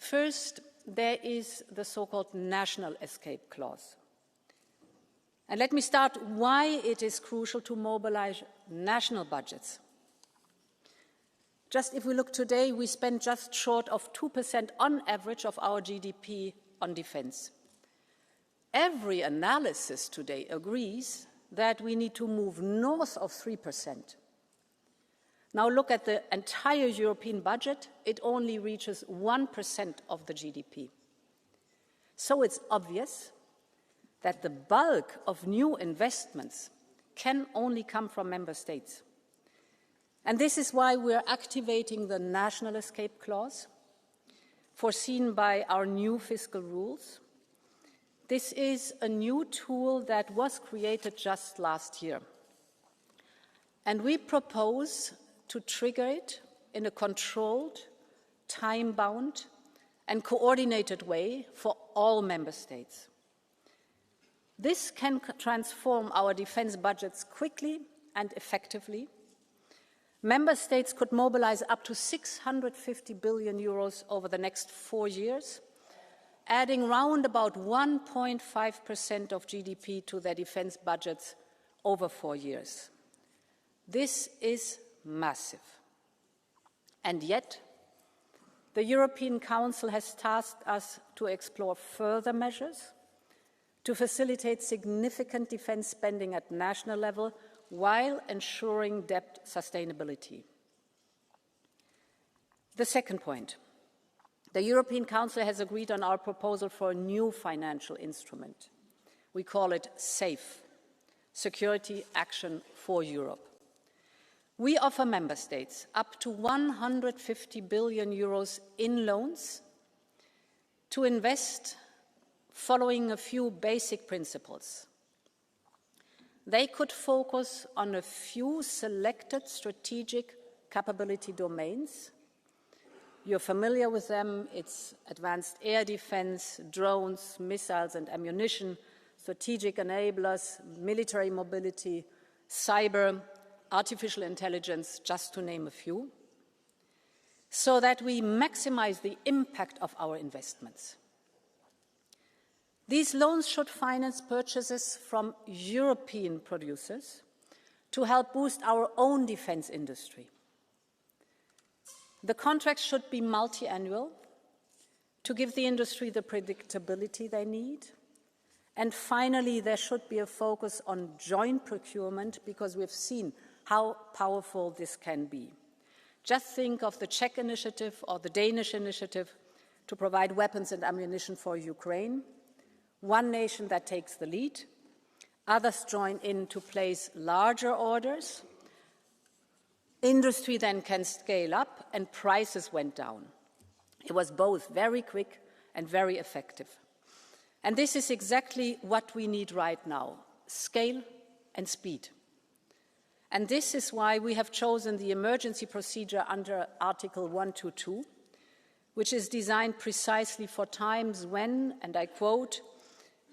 First, there is the so-called national escape clause. And let me start why it is crucial to mobilise national budgets. Just if we look today, we spend just short of 2% on average of our GDP on defence. Every analysis today agrees that we need to move north of 3%. Now look at the entire European budget, it only reaches 1% of the GDP. So it's obvious that the bulk of new investments can only come from member states. And this is why we are activating the national escape clause, foreseen by our new fiscal rules. This is a new tool that was created just last year. And we propose to trigger it in a controlled, time-bound, and coordinated way for all member states. This can transform our defence budgets quickly and effectively. Member states could mobilise up to 650 billion euros over the next 4 years, adding round about 1.5% of GDP to their defence budgets over 4 years. This is massive. And yet, the European Council has tasked us to explore further measures to facilitate significant defence spending at national level while ensuring debt sustainability. The second point, the European Council has agreed on our proposal for a new financial instrument. We call it SAFE, Security Action for Europe. We offer member states up to 150 billion euros in loans to invest following a few basic principles. They could focus on a few selected strategic capability domains. You're familiar with them. It's advanced air defense, drones, missiles and ammunition, strategic enablers, military mobility, cyber, artificial intelligence, just to name a few, so that we maximize the impact of our investments. These loans should finance purchases from European producers to help boost our own defence industry. The contracts should be multi-annual to give the industry the predictability they need. And finally, there should be a focus on joint procurement because we've seen how powerful this can be. Just think of the Czech initiative or the Danish initiative to provide weapons and ammunition for Ukraine. One nation that takes the lead, others join in to place larger orders. Industry then can scale up and prices went down. It was both very quick and very effective. And this is exactly what we need right now, scale and speed. And this is why we have chosen the emergency procedure under Article 122, which is designed precisely for times when, and I quote,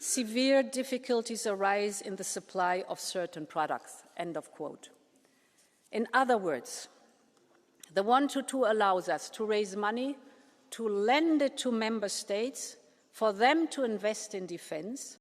severe difficulties arise in the supply of certain products, end of quote. In other words, the 122 allows us to raise money, to lend it to member states, for them to invest in defence,